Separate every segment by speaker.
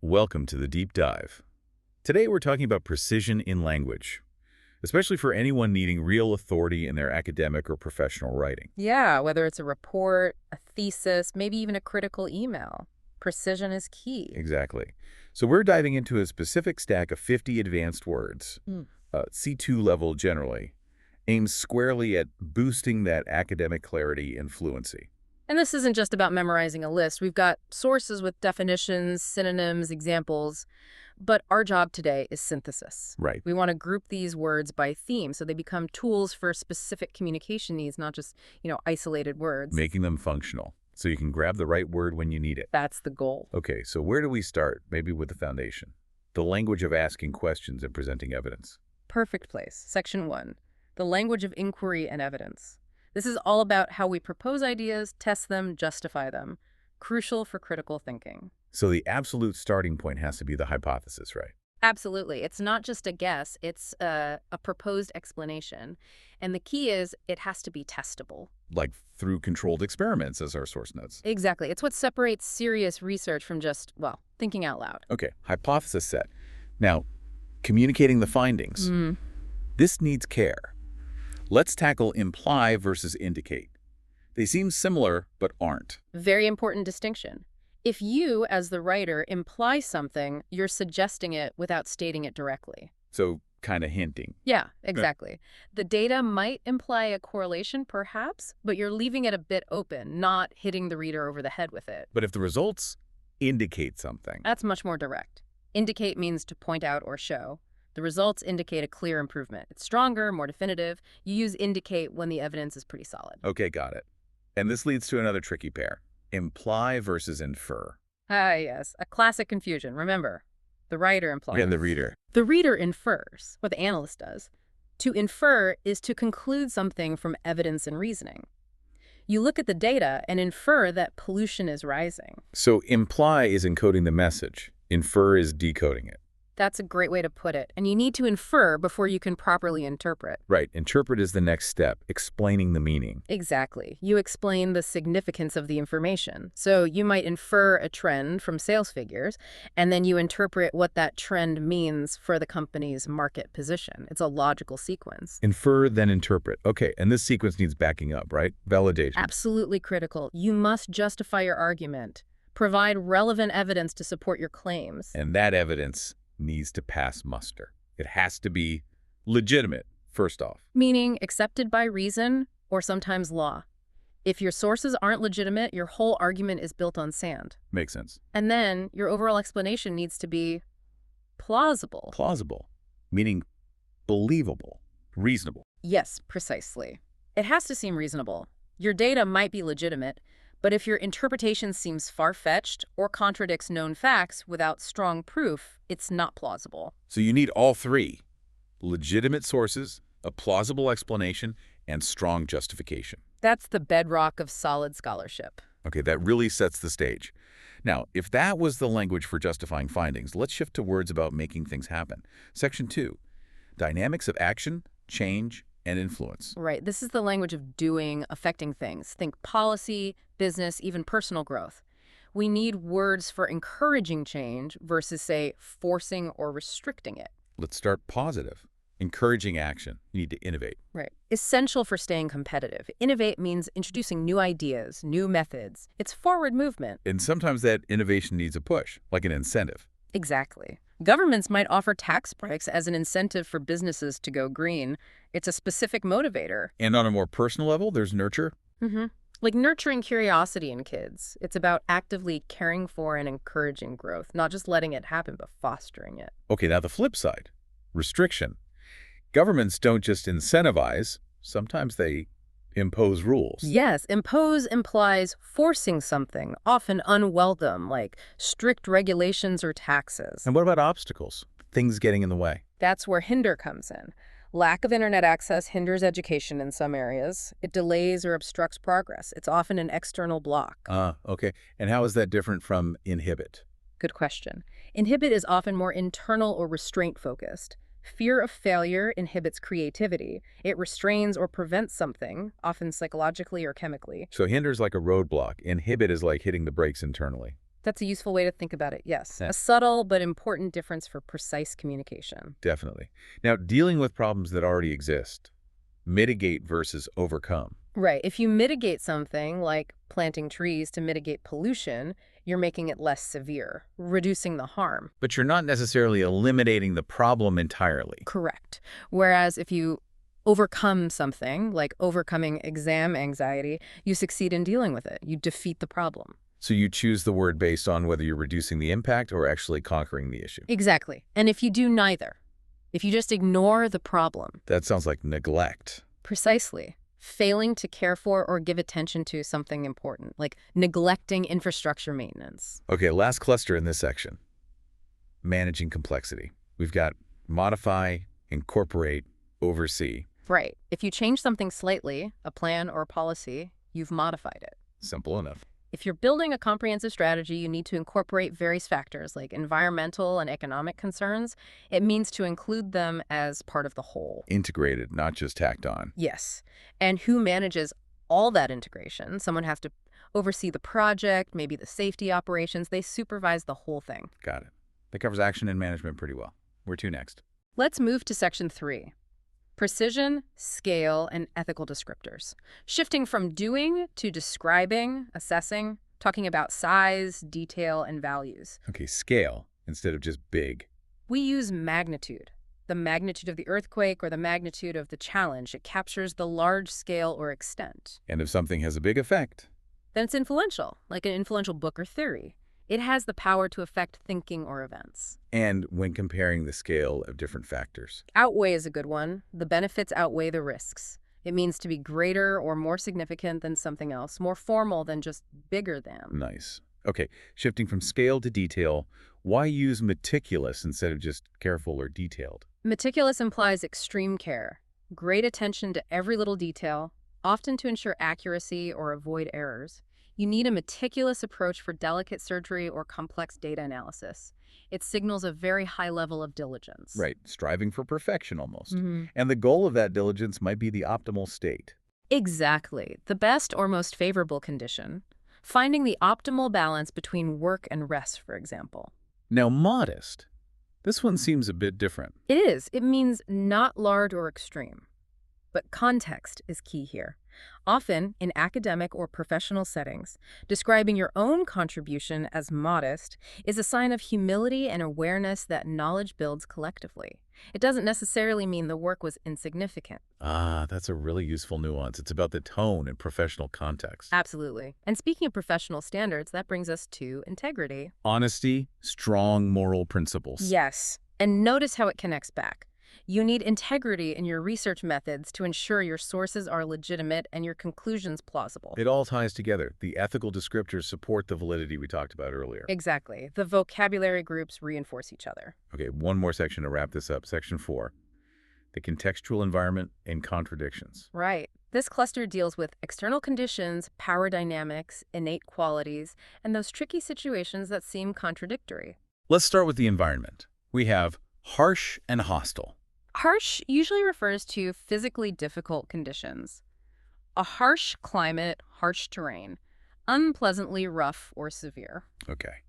Speaker 1: Welcome to the Deep Dive. Today we're talking about precision in language, especially for anyone needing real authority in their academic or professional writing.
Speaker 2: Yeah, whether it's a report, a thesis, maybe even a critical email. Precision is key.
Speaker 1: Exactly. So we're diving into a specific stack of 50 advanced words, C2 level generally, aimed squarely at boosting that academic clarity and fluency.
Speaker 2: And this isn't just about memorizing a list. We've got sources with definitions, synonyms, examples. But our job today is synthesis.
Speaker 1: Right.
Speaker 2: We want to group these words by theme so they become tools for specific communication needs, not just, isolated words.
Speaker 1: Making them functional, so you can grab the right word when you need it.
Speaker 2: That's the goal.
Speaker 1: Okay, so where do we start? Maybe with the foundation. The language of asking questions and presenting evidence.
Speaker 2: Perfect place. Section 1. The language of inquiry and evidence. This is all about how we propose ideas, test them, justify them. Crucial for critical thinking.
Speaker 1: So the absolute starting point has to be the hypothesis, right?
Speaker 2: Absolutely. It's not just a guess. It's a proposed explanation. And the key is it has to be testable.
Speaker 1: Like through controlled experiments, as our source notes.
Speaker 2: Exactly. It's what separates serious research from just, thinking out loud.
Speaker 1: Okay, hypothesis set. Now, communicating the findings. This needs care. Let's tackle imply versus indicate. They seem similar, but aren't.
Speaker 2: Very important distinction. If you, as the writer, imply something, you're suggesting it without stating it directly.
Speaker 1: So kind of hinting.
Speaker 2: Yeah, exactly. The data might imply a correlation, perhaps, but you're leaving it a bit open, not hitting the reader over the head with it.
Speaker 1: But if the results indicate something.
Speaker 2: That's much more direct. Indicate means to point out or show. The results indicate a clear improvement. It's stronger, more definitive. You use indicate when the evidence is pretty solid.
Speaker 1: Okay, got it. And this leads to another tricky pair. Imply versus infer.
Speaker 2: Ah, yes. A classic confusion. Remember, the writer implies.
Speaker 1: And the reader.
Speaker 2: The reader infers, what the analyst does. To infer is to conclude something from evidence and reasoning. You look at the data and infer that pollution is rising.
Speaker 1: So imply is encoding the message. Infer is decoding it.
Speaker 2: That's a great way to put it. And you need to infer before you can properly interpret.
Speaker 1: Right. Interpret is the next step, explaining the meaning.
Speaker 2: Exactly. You explain the significance of the information. So you might infer a trend from sales figures, and then you interpret what that trend means for the company's market position. It's a logical sequence.
Speaker 1: Infer, then interpret. Okay, and this sequence needs backing up, right? Validation.
Speaker 2: Absolutely critical. You must justify your argument. Provide relevant evidence to support your claims.
Speaker 1: And that evidence needs to pass muster. It has to be legitimate, first off.
Speaker 2: Meaning accepted by reason or sometimes law. If your sources aren't legitimate, your whole argument is built on sand.
Speaker 1: Makes sense.
Speaker 2: And then your overall explanation needs to be plausible.
Speaker 1: Plausible, meaning believable, reasonable.
Speaker 2: Yes, precisely. It has to seem reasonable. Your data might be legitimate, but if your interpretation seems far-fetched or contradicts known facts without strong proof, it's not plausible.
Speaker 1: So you need all three: legitimate sources, a plausible explanation, and strong justification.
Speaker 2: That's the bedrock of solid scholarship.
Speaker 1: Okay, that really sets the stage. Now, if that was the language for justifying findings, let's shift to words about making things happen. Section 2, dynamics of action, change, and influence.
Speaker 2: Right. This is the language of doing, affecting things. Think policy, business, even personal growth. We need words for encouraging change versus, say, forcing or restricting it.
Speaker 1: Let's start positive. Encouraging action. You need to innovate.
Speaker 2: Right. Essential for staying competitive. Innovate means introducing new ideas, new methods. It's forward movement.
Speaker 1: And sometimes that innovation needs a push, like an incentive.
Speaker 2: Exactly. Governments might offer tax breaks as an incentive for businesses to go green. It's a specific motivator.
Speaker 1: And on a more personal level, there's nurture.
Speaker 2: Like nurturing curiosity in kids. It's about actively caring for and encouraging growth, not just letting it happen, but fostering it.
Speaker 1: Okay, now the flip side, restriction. Governments don't just incentivize, sometimes they impose rules.
Speaker 2: Yes, impose implies forcing something, often unwelcome, like strict regulations or taxes.
Speaker 1: And what about obstacles? Things getting in the way.
Speaker 2: That's where hinder comes in. Lack of internet access hinders education in some areas. It delays or obstructs progress. It's often an external block.
Speaker 1: Okay. And how is that different from inhibit?
Speaker 2: Good question. Inhibit is often more internal or restraint-focused. Fear of failure inhibits creativity. It restrains or prevents something, often psychologically or chemically.
Speaker 1: So hinder is like a roadblock. Inhibit is like hitting the brakes internally.
Speaker 2: That's a useful way to think about it, yes.
Speaker 1: Yeah.
Speaker 2: A subtle but important difference for precise communication.
Speaker 1: Definitely. Now, dealing with problems that already exist, mitigate versus overcome.
Speaker 2: Right. If you mitigate something, like planting trees to mitigate pollution, you're making it less severe, reducing the harm.
Speaker 1: But you're not necessarily eliminating the problem entirely.
Speaker 2: Correct. Whereas if you overcome something, like overcoming exam anxiety, you succeed in dealing with it. You defeat the problem.
Speaker 1: So you choose the word based on whether you're reducing the impact or actually conquering the issue.
Speaker 2: Exactly. And if you do neither, if you just ignore the problem,
Speaker 1: That sounds like neglect.
Speaker 2: precisely, failing to care for or give attention to something important, like neglecting infrastructure maintenance.
Speaker 1: Okay, last cluster in this section. Managing complexity. We've got modify, incorporate, oversee.
Speaker 2: Right. If you change something slightly, a plan or a policy, you've modified it.
Speaker 1: Simple enough.
Speaker 2: If you're building a comprehensive strategy, you need to incorporate various factors like environmental and economic concerns. It means to include them as part of the whole.
Speaker 1: Integrated, not just tacked on.
Speaker 2: Yes. And who manages all that integration? Someone has to oversee the project, maybe the safety operations. They supervise the whole thing.
Speaker 1: Got it. That covers action and management pretty well. Where to next?
Speaker 2: Let's move to section 3. Precision, scale, and ethical descriptors. Shifting from doing to describing, assessing, talking about size, detail, and values.
Speaker 1: Okay, scale instead of just big.
Speaker 2: We use magnitude. The magnitude of the earthquake or the magnitude of the challenge. It captures the large scale or extent.
Speaker 1: And if something has a big effect,
Speaker 2: Then it's influential, like an influential book or theory. It has the power to affect thinking or events.
Speaker 1: and when comparing the scale of different factors.
Speaker 2: Outweigh is a good one. The benefits outweigh the risks. It means to be greater or more significant than something else, more formal than just bigger than.
Speaker 1: Nice. Okay, shifting from scale to detail, why use meticulous instead of just careful or detailed?
Speaker 2: Meticulous implies extreme care, great attention to every little detail, often to ensure accuracy or avoid errors. You need a meticulous approach for delicate surgery or complex data analysis. It signals a very high level of diligence.
Speaker 1: Right, striving for perfection almost.
Speaker 2: Mhm.
Speaker 1: And the goal of that diligence might be the optimal state.
Speaker 2: Exactly. The best or most favorable condition. Finding the optimal balance between work and rest, for example.
Speaker 1: Now, modest. This one seems a bit different.
Speaker 2: It is. It means not large or extreme. But context is key here. Often, in academic or professional settings, describing your own contribution as modest is a sign of humility and awareness that knowledge builds collectively. It doesn't necessarily mean the work was insignificant.
Speaker 1: Ah, that's a really useful nuance. It's about the tone and professional context.
Speaker 2: Absolutely. And speaking of professional standards, that brings us to integrity.
Speaker 1: Honesty, strong moral principles.
Speaker 2: Yes. And notice how it connects back. You need integrity in your research methods to ensure your sources are legitimate and your conclusions plausible.
Speaker 1: It all ties together. The ethical descriptors support the validity we talked about earlier.
Speaker 2: Exactly. The vocabulary groups reinforce each other.
Speaker 1: Okay, one more section to wrap this up. Section 4, the contextual environment and contradictions.
Speaker 2: Right. This cluster deals with external conditions, power dynamics, innate qualities, and those tricky situations that seem contradictory.
Speaker 1: Let's start with the environment. We have harsh and hostile.
Speaker 2: Harsh usually refers to physically difficult conditions. A harsh climate, harsh terrain, unpleasantly rough or severe.
Speaker 1: Okay.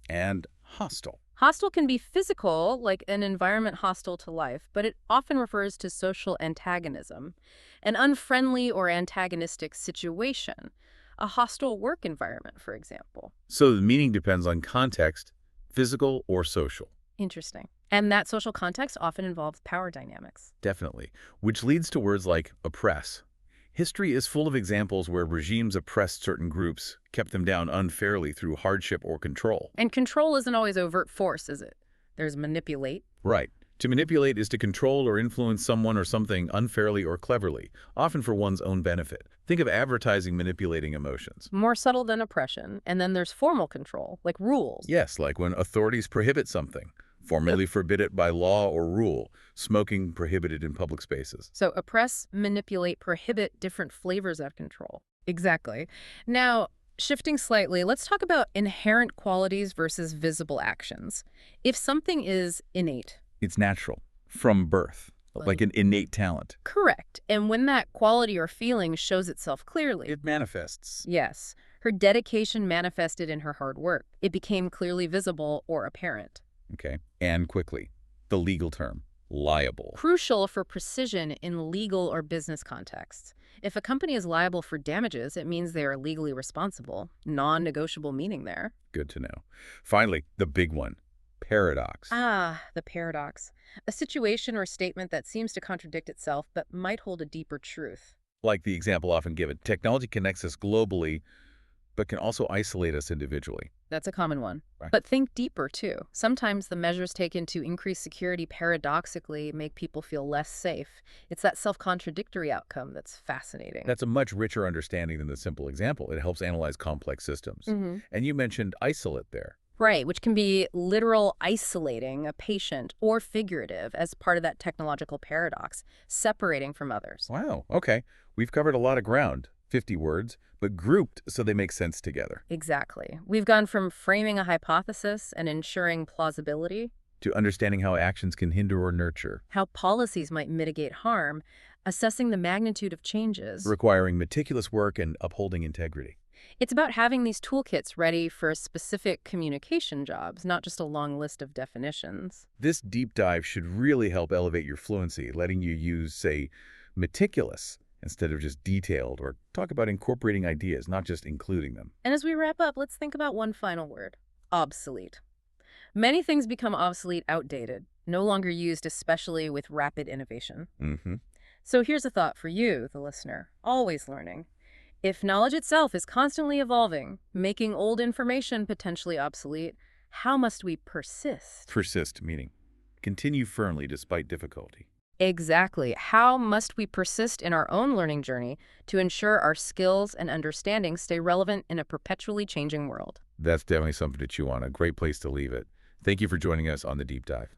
Speaker 1: And hostile.
Speaker 2: Hostile can be physical, like an environment hostile to life, but it often refers to social antagonism, an unfriendly or antagonistic situation, a hostile work environment, for example.
Speaker 1: So the meaning depends on context, physical or social.
Speaker 2: Interesting. And that social context often involves power dynamics.
Speaker 1: Definitely. Which leads to words like oppress. History is full of examples where regimes oppressed certain groups, kept them down unfairly through hardship or control.
Speaker 2: And control isn't always overt force, is it? There's manipulate.
Speaker 1: Right. To manipulate is to control or influence someone or something unfairly or cleverly, often for one's own benefit. Think of advertising manipulating emotions.
Speaker 2: More subtle than oppression. And then there's formal control, like rules.
Speaker 1: Yes, like when authorities prohibit something, formally forbid it by law or rule, smoking prohibited in public spaces.
Speaker 2: So oppress, manipulate, prohibit different flavors of control. Exactly. Now, shifting slightly, let's talk about inherent qualities versus visible actions. If something is innate.
Speaker 1: It's natural, from birth, like an innate talent.
Speaker 2: Correct. And when that quality or feeling shows itself clearly.
Speaker 1: It manifests.
Speaker 2: Yes. Her dedication manifested in her hard work. It became clearly visible or apparent.
Speaker 1: Okay. And quickly, the legal term, liable.
Speaker 2: Crucial for precision in legal or business contexts. If a company is liable for damages, it means they are legally responsible. Non-negotiable meaning there.
Speaker 1: Good to know. Finally, the big one, paradox.
Speaker 2: Ah, the paradox. A situation or statement that seems to contradict itself but might hold a deeper truth.
Speaker 1: Like the example often given, technology connects us globally, but can also isolate us individually.
Speaker 2: That's a common one.
Speaker 1: Right.
Speaker 2: But think deeper, too. Sometimes the measures taken to increase security paradoxically make people feel less safe. It's that self-contradictory outcome that's fascinating.
Speaker 1: That's a much richer understanding than the simple example. It helps analyze complex systems. And you mentioned isolate there.
Speaker 2: Right, which can be literal isolating a patient or figurative as part of that technological paradox, separating from others.
Speaker 1: Wow, okay. We've covered a lot of ground, 50 words, but grouped so they make sense together.
Speaker 2: Exactly. We've gone from framing a hypothesis and ensuring plausibility,
Speaker 1: To understanding how actions can hinder or nurture,
Speaker 2: how policies might mitigate harm, assessing the magnitude of changes.
Speaker 1: requiring meticulous work and upholding integrity.
Speaker 2: It's about having these toolkits ready for specific communication jobs, not just a long list of definitions.
Speaker 1: This deep dive should really help elevate your fluency, letting you use, say, meticulous instead of just detailed, or talk about incorporating ideas, not just including them.
Speaker 2: And as we wrap up, let's think about one final word: obsolete. Many things become obsolete, outdated, no longer used, especially with rapid innovation.
Speaker 1: Mm-hmm.
Speaker 2: So here's a thought for you, the listener, always learning. If knowledge itself is constantly evolving, making old information potentially obsolete, how must we persist?
Speaker 1: Persist, meaning continue firmly despite difficulty.
Speaker 2: Exactly. How must we persist in our own learning journey to ensure our skills and understanding stay relevant in a perpetually changing world?
Speaker 1: That's definitely something to chew on. A great place to leave it. Thank you for joining us on the deep dive.